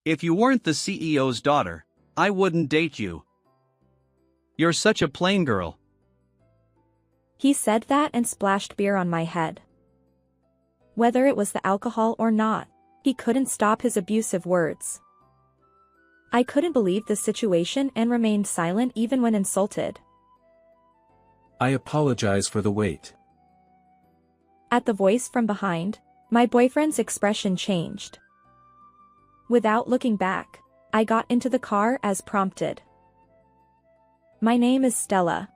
If you weren't the CEO's daughter, I wouldn't date you. You're such a plain girl. He said that and splashed beer on my head. Whether it was the alcohol or not, he couldn't stop his abusive words. I couldn't believe the situation and remained silent even when insulted. I apologize for the wait. At the voice from behind, my boyfriend's expression changed. Without looking back, I got into the car as prompted. My name is Stella.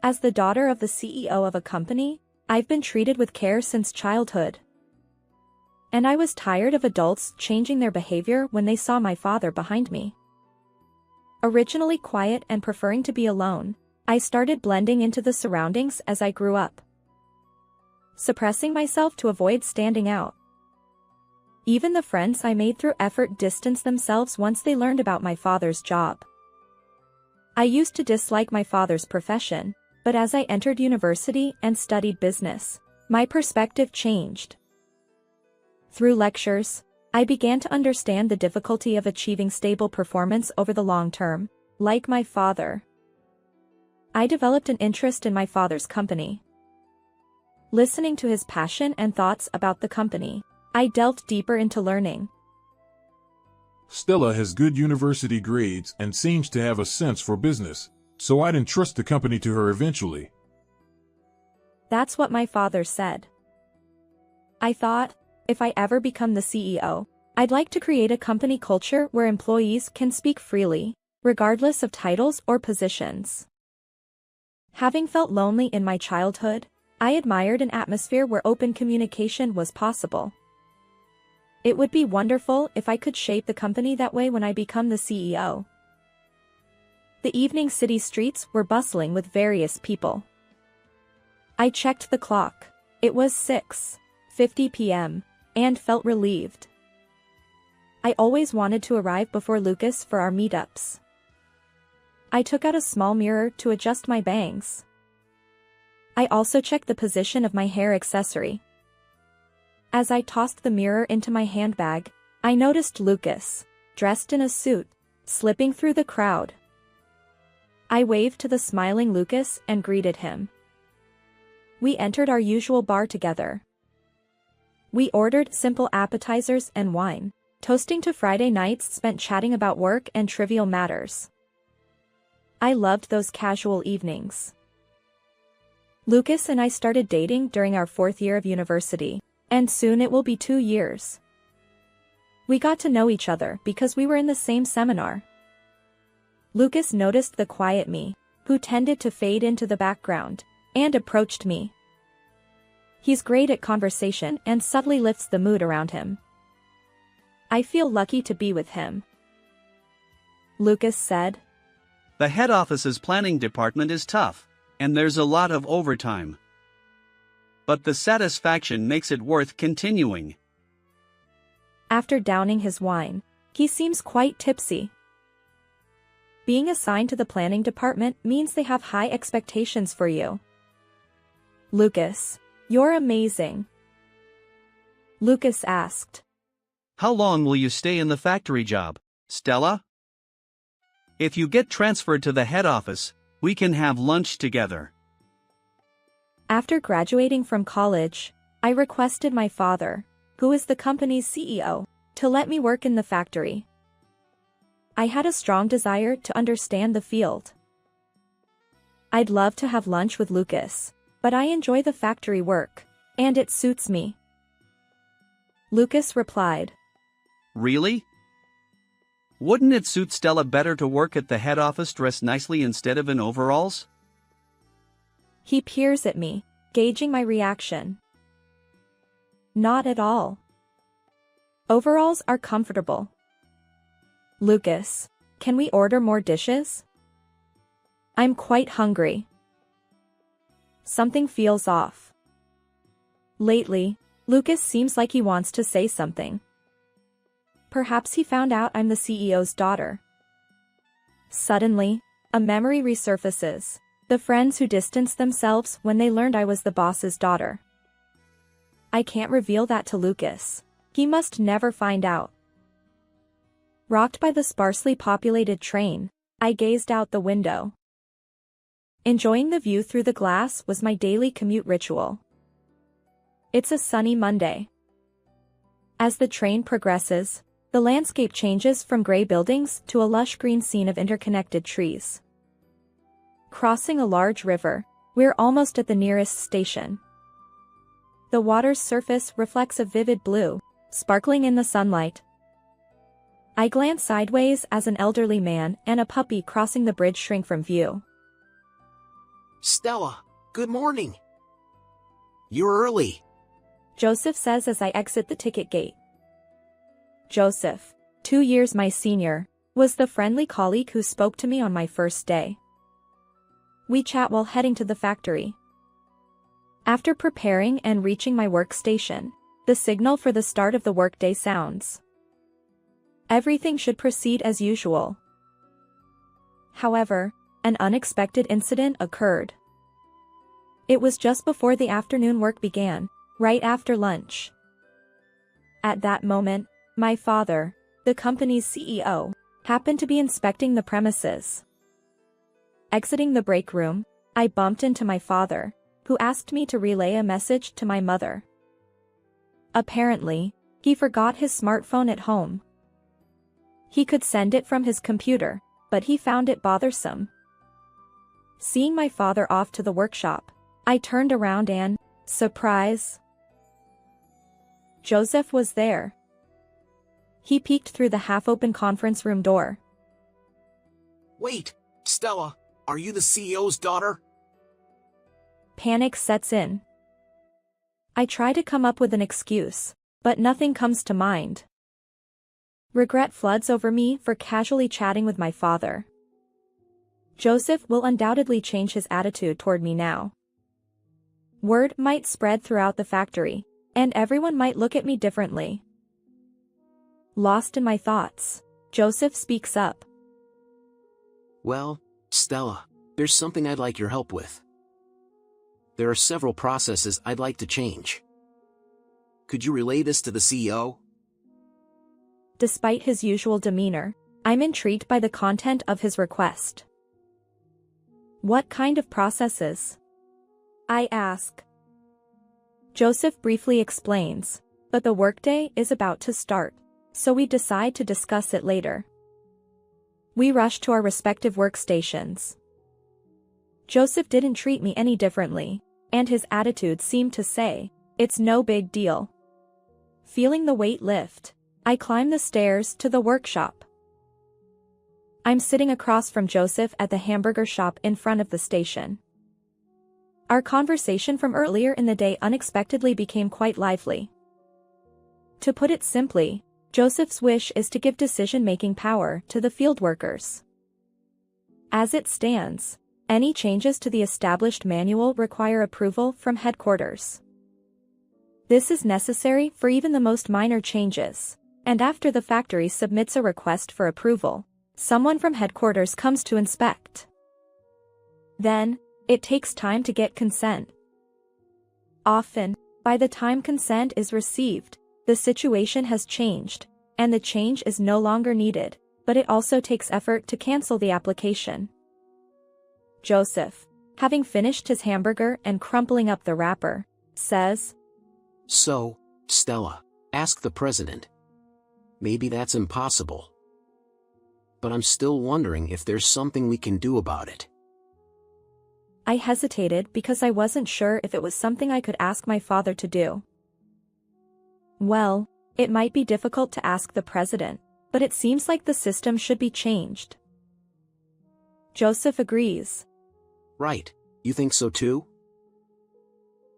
As the daughter of the CEO of a company, I've been treated with care since childhood. And I was tired of adults changing their behavior when they saw my father behind me. Originally quiet and preferring to be alone, I started blending into the surroundings as I grew up, suppressing myself to avoid standing out. Even the friends I made through effort distanced themselves once they learned about my father's job. I used to dislike my father's profession, but as I entered university and studied business, my perspective changed. Through lectures, I began to understand the difficulty of achieving stable performance over the long term, like my father. I developed an interest in my father's company. Listening to his passion and thoughts about the company, I delved deeper into learning. Stella has good university grades and seems to have a sense for business, so I'd entrust the company to her eventually. That's what my father said. I thought, if I ever become the CEO, I'd like to create a company culture where employees can speak freely, regardless of titles or positions. Having felt lonely in my childhood, I admired an atmosphere where open communication was possible. It would be wonderful if I could shape the company that way when I become the CEO. The evening city streets were bustling with various people. I checked the clock. It was 6:50 p.m., and felt relieved. I always wanted to arrive before Lucas for our meetups. I took out a small mirror to adjust my bangs. I also checked the position of my hair accessory. As I tossed the mirror into my handbag, I noticed Lucas, dressed in a suit, slipping through the crowd. I waved to the smiling Lucas and greeted him. We entered our usual bar together. We ordered simple appetizers and wine, toasting to Friday nights spent chatting about work and trivial matters. I loved those casual evenings. Lucas and I started dating during our 4th year of university, and soon it will be 2 years. We got to know each other because we were in the same seminar. Lucas noticed the quiet me, who tended to fade into the background, and approached me. He's great at conversation and subtly lifts the mood around him. I feel lucky to be with him. Lucas said. The head office's planning department is tough, and there's a lot of overtime. But the satisfaction makes it worth continuing. After downing his wine, he seems quite tipsy. Being assigned to the planning department means they have high expectations for you. Lucas, you're amazing. Lucas asked. How long will you stay in the factory job, Stella? If you get transferred to the head office, we can have lunch together. After graduating from college, I requested my father, who is the company's CEO, to let me work in the factory. I had a strong desire to understand the field. I'd love to have lunch with Lucas, but I enjoy the factory work, and it suits me. Lucas replied. Really? Wouldn't it suit Stella better to work at the head office dressed nicely instead of in overalls? He peers at me, gauging my reaction. Not at all. Overalls are comfortable. Lucas, can we order more dishes? I'm quite hungry. Something feels off. Lately, Lucas seems like he wants to say something. Perhaps he found out I'm the CEO's daughter. Suddenly, a memory resurfaces. The friends who distanced themselves when they learned I was the boss's daughter. I can't reveal that to Lucas. He must never find out. Rocked by the sparsely populated train, I gazed out the window. Enjoying the view through the glass was my daily commute ritual. It's a sunny Monday. As the train progresses, the landscape changes from gray buildings to a lush green scene of interconnected trees. Crossing a large river, we're almost at the nearest station. The water's surface reflects a vivid blue, sparkling in the sunlight. I glance sideways as an elderly man and a puppy crossing the bridge shrink from view. Stella, good morning. You're early. Joseph says as I exit the ticket gate. Joseph, 2 years my senior, was the friendly colleague who spoke to me on my first day. We chat while heading to the factory. After preparing and reaching my workstation, the signal for the start of the workday sounds. Everything should proceed as usual. However, an unexpected incident occurred. It was just before the afternoon work began, right after lunch. At that moment, my father, the company's CEO, happened to be inspecting the premises. Exiting the break room, I bumped into my father, who asked me to relay a message to my mother. Apparently, he forgot his smartphone at home. He could send it from his computer, but he found it bothersome. Seeing my father off to the workshop, I turned around and, surprise! Joseph was there. He peeked through the half-open conference room door. Wait, Stella, are you the CEO's daughter? Panic sets in. I try to come up with an excuse, but nothing comes to mind. Regret floods over me for casually chatting with my father. Joseph will undoubtedly change his attitude toward me now. Word might spread throughout the factory, and everyone might look at me differently. Lost in my thoughts, Joseph speaks up. Well, Stella, there's something I'd like your help with. There are several processes I'd like to change. Could you relay this to the CEO? Despite his usual demeanor, I'm intrigued by the content of his request. What kind of processes? I ask. Joseph briefly explains, but the workday is about to start, so we decide to discuss it later. We rush to our respective workstations. Joseph didn't treat me any differently, and his attitude seemed to say, it's no big deal. Feeling the weight lift, I climb the stairs to the workshop. I'm sitting across from Joseph at the hamburger shop in front of the station. Our conversation from earlier in the day unexpectedly became quite lively. To put it simply, Joseph's wish is to give decision-making power to the field workers. As it stands, any changes to the established manual require approval from headquarters. This is necessary for even the most minor changes, and after the factory submits a request for approval, someone from headquarters comes to inspect. Then, it takes time to get consent. Often, by the time consent is received, the situation has changed, and the change is no longer needed, but it also takes effort to cancel the application. Joseph, having finished his hamburger and crumpling up the wrapper, says, So, Stella, ask the president. Maybe that's impossible. But I'm still wondering if there's something we can do about it. I hesitated because I wasn't sure if it was something I could ask my father to do. Well, it might be difficult to ask the president, but it seems like the system should be changed. Joseph agrees. Right, you think so too?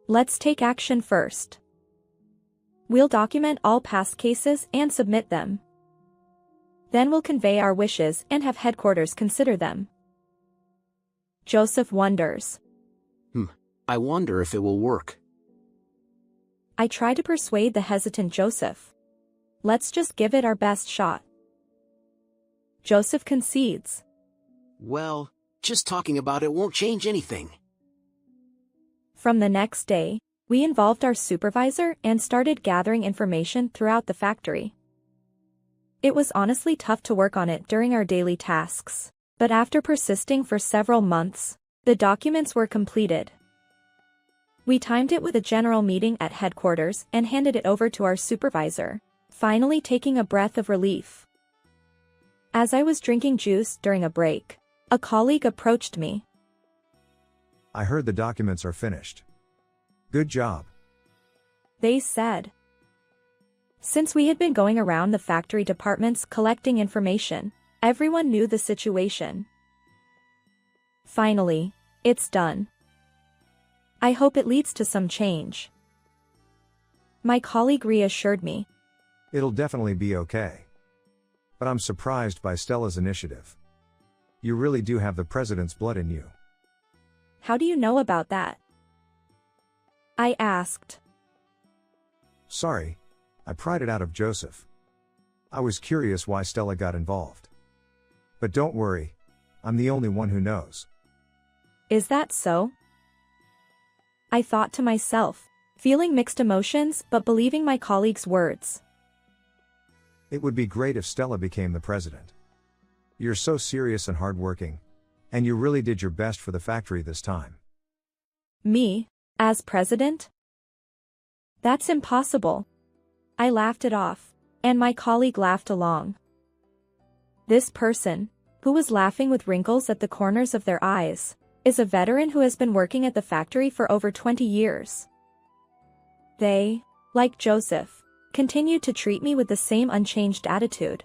Let's take action first. We'll document all past cases and submit them. Then we'll convey our wishes and have headquarters consider them. Joseph wonders. I wonder if it will work. I try to persuade the hesitant Joseph. Let's just give it our best shot. Joseph concedes. Well, just talking about it won't change anything. From the next day, we involved our supervisor and started gathering information throughout the factory. It was honestly tough to work on it during our daily tasks. But after persisting for several months, the documents were completed. We timed it with a general meeting at headquarters and handed it over to our supervisor, finally taking a breath of relief. As I was drinking juice during a break, a colleague approached me. I heard the documents are finished. Good job. They said. Since we had been going around the factory departments collecting information, everyone knew the situation. Finally, it's done. I hope it leads to some change. My colleague reassured me. It'll definitely be okay. But I'm surprised by Stella's initiative. You really do have the president's blood in you. How do you know about that? I asked. Sorry, I pried it out of Joseph. I was curious why Stella got involved. But don't worry, I'm the only one who knows. Is that so? I thought to myself, feeling mixed emotions but believing my colleague's words. It would be great if Stella became the president. You're so serious and hardworking, and you really did your best for the factory this time. Me, as president? That's impossible. I laughed it off, and my colleague laughed along. This person, who was laughing with wrinkles at the corners of their eyes, is a veteran who has been working at the factory for over 20 years. They, like Joseph, continued to treat me with the same unchanged attitude.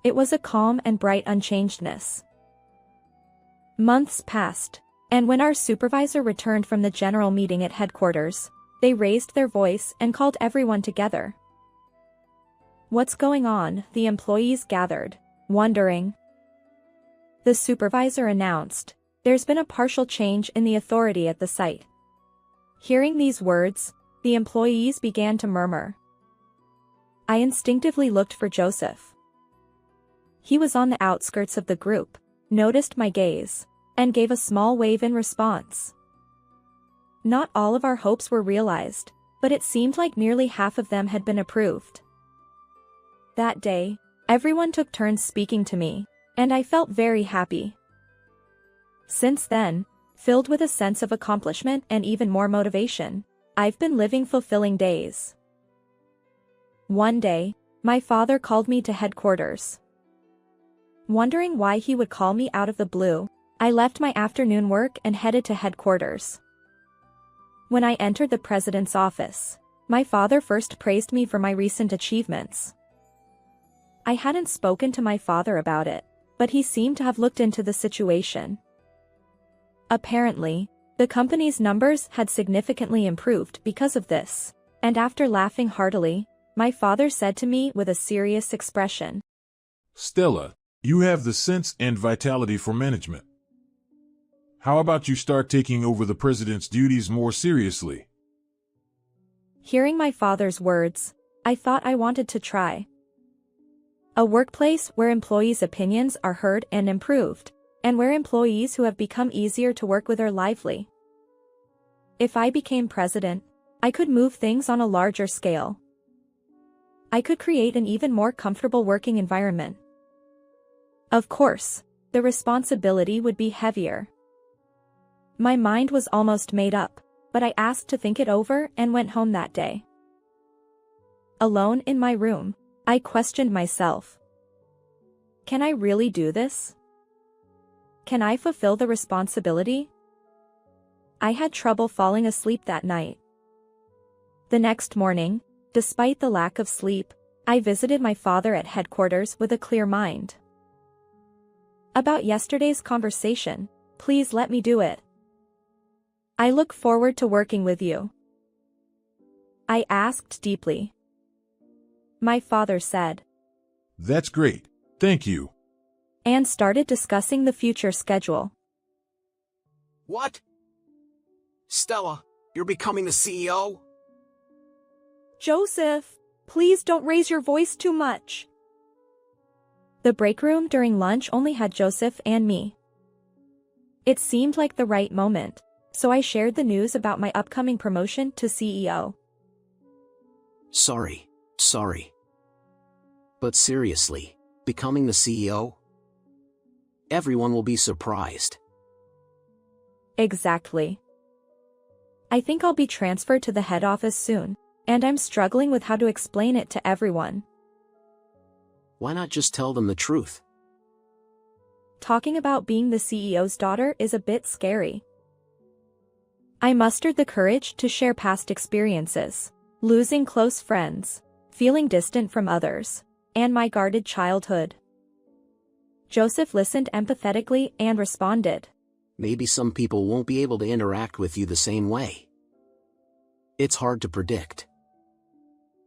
It was a calm and bright unchangedness. Months passed, and when our supervisor returned from the general meeting at headquarters, they raised their voice and called everyone together. What's going on? The employees gathered, wondering. The supervisor announced, there's been a partial change in the authority at the site. Hearing these words, the employees began to murmur. I instinctively looked for Joseph. He was on the outskirts of the group, noticed my gaze, and gave a small wave in response. Not all of our hopes were realized, but it seemed like nearly half of them had been approved. That day, everyone took turns speaking to me, and I felt very happy. Since then, filled with a sense of accomplishment and even more motivation, I've been living fulfilling days. One day, my father called me to headquarters. Wondering why he would call me out of the blue, I left my afternoon work and headed to headquarters. When I entered the president's office, my father first praised me for my recent achievements. I hadn't spoken to my father about it, but he seemed to have looked into the situation. Apparently, the company's numbers had significantly improved because of this, and after laughing heartily, my father said to me with a serious expression, Stella, you have the sense and vitality for management. How about you start taking over the president's duties more seriously? Hearing my father's words, I thought I wanted to try. A workplace where employees' opinions are heard and improved, and where employees who have become easier to work with are lively. If I became president, I could move things on a larger scale. I could create an even more comfortable working environment. Of course, the responsibility would be heavier. My mind was almost made up, but I asked to think it over and went home that day. Alone in my room, I questioned myself. Can I really do this? Can I fulfill the responsibility? I had trouble falling asleep that night. The next morning, despite the lack of sleep, I visited my father at headquarters with a clear mind. About yesterday's conversation, please let me do it. I look forward to working with you. I asked deeply. My father said. That's great, thank you. And started discussing the future schedule. What? Stella, you're becoming the CEO? Joseph, please don't raise your voice too much. The break room during lunch only had Joseph and me. It seemed like the right moment, so I shared the news about my upcoming promotion to CEO. Sorry. But seriously, becoming the CEO? Everyone will be surprised. Exactly. I think I'll be transferred to the head office soon, and I'm struggling with how to explain it to everyone. Why not just tell them the truth? Talking about being the CEO's daughter is a bit scary. I mustered the courage to share past experiences, losing close friends, feeling distant from others, and my guarded childhood. Joseph listened empathetically and responded. Maybe some people won't be able to interact with you the same way. It's hard to predict.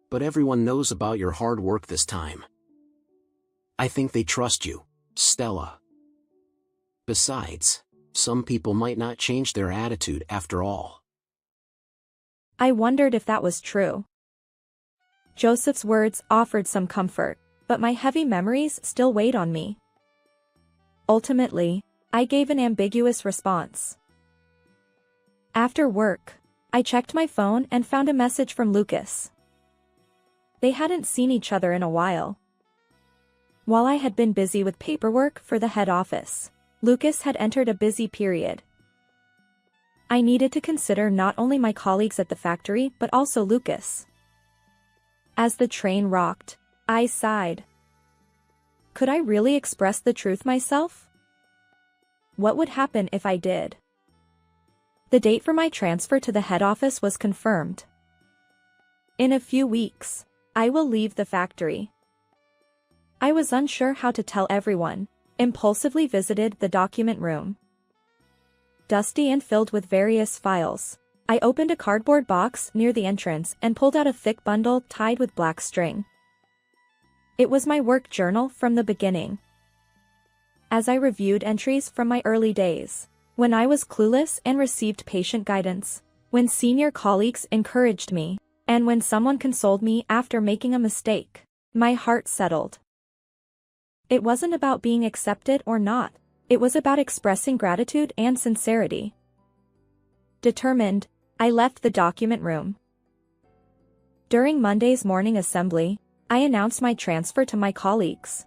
But everyone knows about your hard work this time. I think they trust you, Stella. Besides, some people might not change their attitude after all. I wondered if that was true. Joseph's words offered some comfort, but my heavy memories still weighed on me. Ultimately, I gave an ambiguous response. After work, I checked my phone and found a message from Lucas. They hadn't seen each other in a while. While I had been busy with paperwork for the head office, Lucas had entered a busy period. I needed to consider not only my colleagues at the factory but also Lucas. As the train rocked, I sighed. Could I really express the truth myself? What would happen if I did? The date for my transfer to the head office was confirmed. In a few weeks, I will leave the factory. I was unsure how to tell everyone, impulsively visited the document room. Dusty and filled with various files, I opened a cardboard box near the entrance and pulled out a thick bundle tied with black string. It was my work journal from the beginning. As I reviewed entries from my early days, when I was clueless and received patient guidance, when senior colleagues encouraged me, and when someone consoled me after making a mistake, my heart settled. It wasn't about being accepted or not, it was about expressing gratitude and sincerity. Determined, I left the document room. During Monday's morning assembly, I announced my transfer to my colleagues.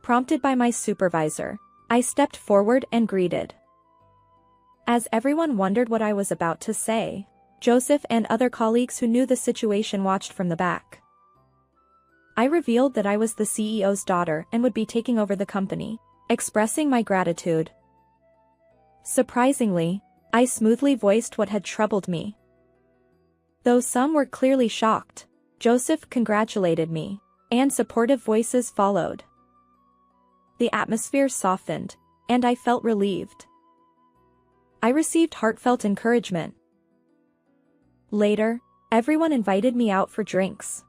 Prompted by my supervisor, I stepped forward and greeted. As everyone wondered what I was about to say, Joseph and other colleagues who knew the situation watched from the back. I revealed that I was the CEO's daughter and would be taking over the company, expressing my gratitude. Surprisingly, I smoothly voiced what had troubled me. Though some were clearly shocked, Joseph congratulated me, and supportive voices followed. The atmosphere softened, and I felt relieved. I received heartfelt encouragement. Later, everyone invited me out for drinks.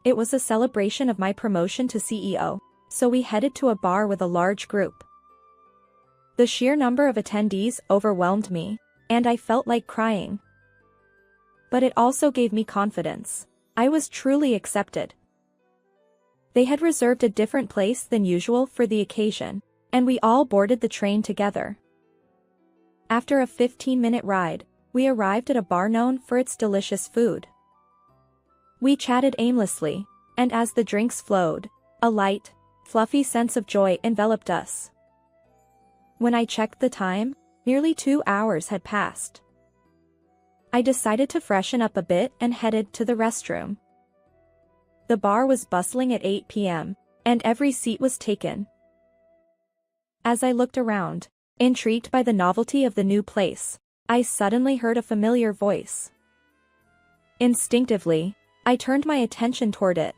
It was a celebration of my promotion to CEO, so we headed to a bar with a large group. The sheer number of attendees overwhelmed me, and I felt like crying. But it also gave me confidence. I was truly accepted. They had reserved a different place than usual for the occasion, and we all boarded the train together. After a 15-minute ride, we arrived at a bar known for its delicious food. We chatted aimlessly, and as the drinks flowed, a light, fluffy sense of joy enveloped us. When I checked the time, nearly 2 hours had passed. I decided to freshen up a bit and headed to the restroom. The bar was bustling at 8 p.m., and every seat was taken. As I looked around, intrigued by the novelty of the new place, I suddenly heard a familiar voice. Instinctively, I turned my attention toward it.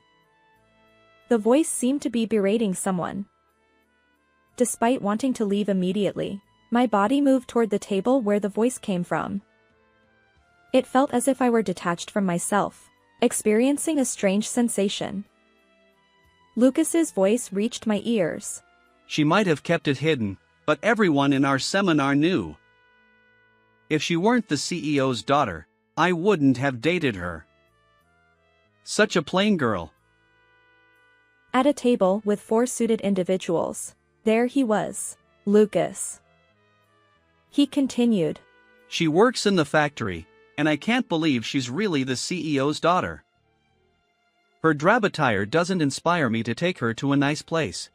The voice seemed to be berating someone. Despite wanting to leave immediately, my body moved toward the table where the voice came from. It felt as if I were detached from myself, experiencing a strange sensation. Lucas's voice reached my ears. She might have kept it hidden, but everyone in our seminar knew. If she weren't the CEO's daughter, I wouldn't have dated her. Such a plain girl. At a table with 4 suited individuals, there he was, Lucas. He continued. She works in the factory, and I can't believe she's really the CEO's daughter. Her drab attire doesn't inspire me to take her to a nice place.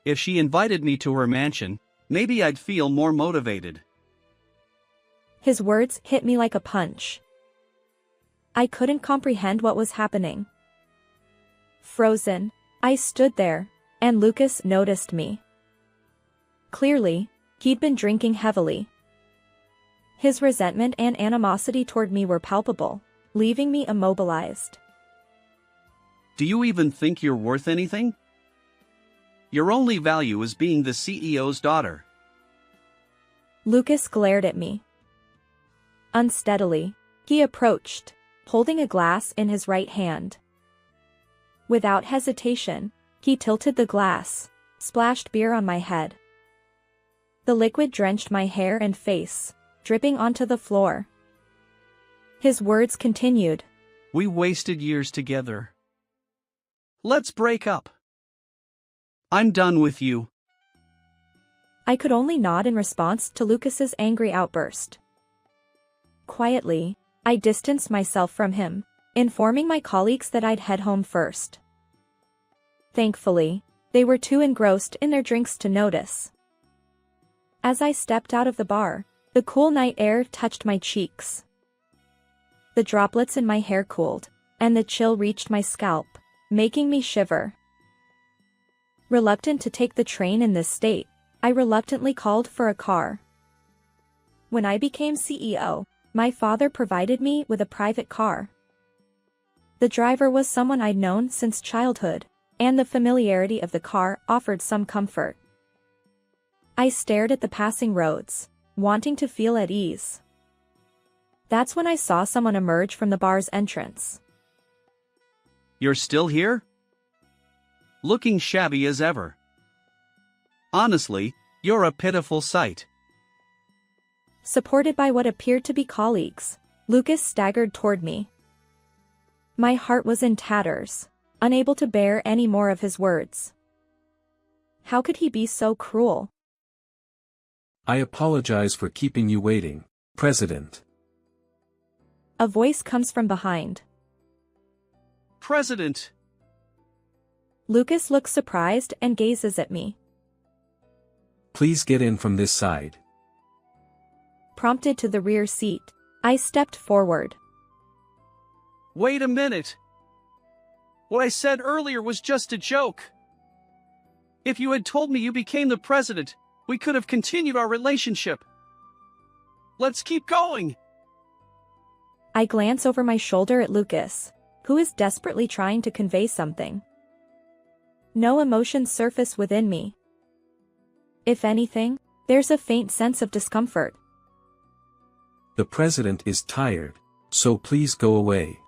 If she invited me to her mansion, maybe I'd feel more motivated. His words hit me like a punch. I couldn't comprehend what was happening. Frozen, I stood there, and Lucas noticed me. Clearly, he'd been drinking heavily. His resentment and animosity toward me were palpable, leaving me immobilized. Do you even think you're worth anything? Your only value is being the CEO's daughter. Lucas glared at me. Unsteadily, he approached, holding a glass in his right hand. Without hesitation, he tilted the glass, splashed beer on my head. The liquid drenched my hair and face, dripping onto the floor. His words continued. We wasted years together. Let's break up. I'm done with you. I could only nod in response to Lucas's angry outburst. Quietly, I distanced myself from him, informing my colleagues that I'd head home first. Thankfully, they were too engrossed in their drinks to notice. As I stepped out of the bar, the cool night air touched my cheeks. The droplets in my hair cooled, and the chill reached my scalp, making me shiver. Reluctant to take the train in this state, I reluctantly called for a car. When I became CEO, my father provided me with a private car. The driver was someone I'd known since childhood, and the familiarity of the car offered some comfort. I stared at the passing roads, wanting to feel at ease. That's when I saw someone emerge from the bar's entrance. You're still here? Looking shabby as ever. Honestly, you're a pitiful sight. Supported by what appeared to be colleagues, Lucas staggered toward me. My heart was in tatters, unable to bear any more of his words. How could he be so cruel? I apologize for keeping you waiting, President. A voice comes from behind. President! Lucas looks surprised and gazes at me. Please get in from this side. Prompted to the rear seat, I stepped forward. Wait a minute! What I said earlier was just a joke. If you had told me you became the president, we could have continued our relationship. Let's keep going! I glance over my shoulder at Lucas, who is desperately trying to convey something. No emotions surface within me. If anything, there's a faint sense of discomfort. The president is tired, so please go away.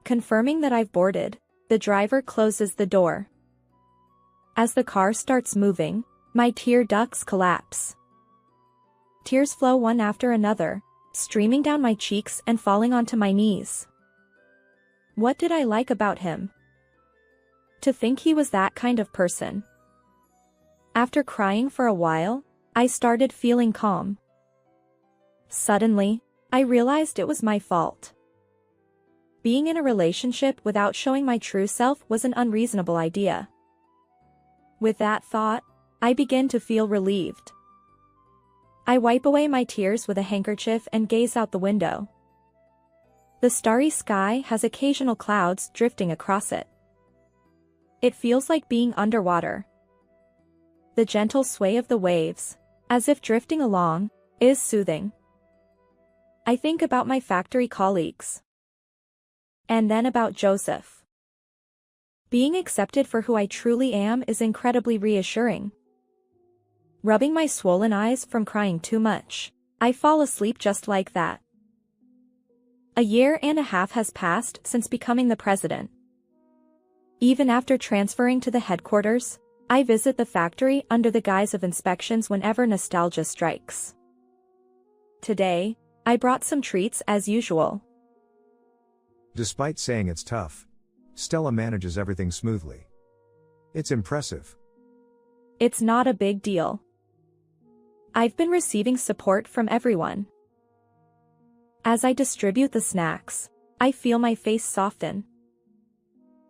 Confirming that I've boarded, the driver closes the door. As the car starts moving, my tear ducts collapse. Tears flow one after another, streaming down my cheeks and falling onto my knees. What did I like about him? To think he was that kind of person. After crying for a while, I started feeling calm. Suddenly, I realized it was my fault. Being in a relationship without showing my true self was an unreasonable idea. With that thought, I begin to feel relieved. I wipe away my tears with a handkerchief and gaze out the window. The starry sky has occasional clouds drifting across it. It feels like being underwater. The gentle sway of the waves, as if drifting along, is soothing. I think about my factory colleagues. And then about Joseph. Being accepted for who I truly am is incredibly reassuring. Rubbing my swollen eyes from crying too much, I fall asleep just like that. A year and a half has passed since becoming the president. Even after transferring to the headquarters, I visit the factory under the guise of inspections whenever nostalgia strikes. Today, I brought some treats as usual. Despite saying it's tough, Stella manages everything smoothly. It's impressive. It's not a big deal. I've been receiving support from everyone. As I distribute the snacks, I feel my face soften.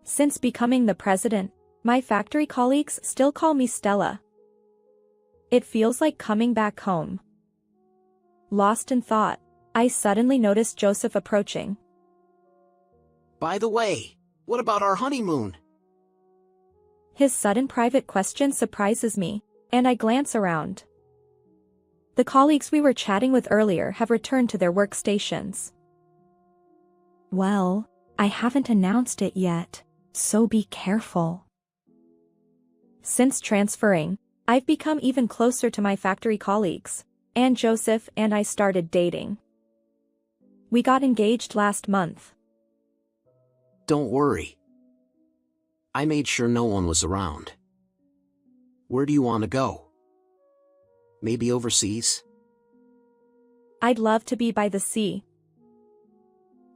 Since becoming the president, my factory colleagues still call me Stella. It feels like coming back home. Lost in thought, I suddenly noticed Joseph approaching. By the way, what about our honeymoon? His sudden private question surprises me, and I glance around. The colleagues we were chatting with earlier have returned to their workstations. Well, I haven't announced it yet, so be careful. Since transferring, I've become even closer to my factory colleagues, and Joseph and I started dating. We got engaged last month. Don't worry. I made sure no one was around. Where do you want to go? Maybe overseas? I'd love to be by the sea.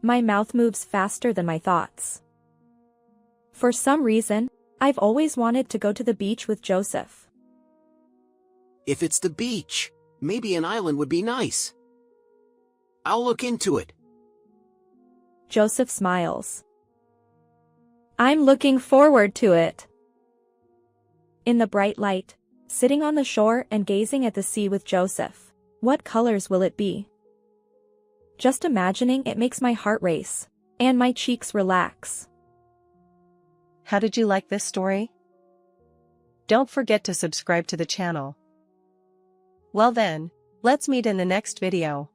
My mouth moves faster than my thoughts. For some reason, I've always wanted to go to the beach with Joseph. If it's the beach, maybe an island would be nice. I'll look into it. Joseph smiles. I'm looking forward to it. In the bright light, sitting on the shore and gazing at the sea with Joseph, what colors will it be? Just imagining it makes my heart race, and my cheeks relax. How did you like this story? Don't forget to subscribe to the channel. Well then, let's meet in the next video.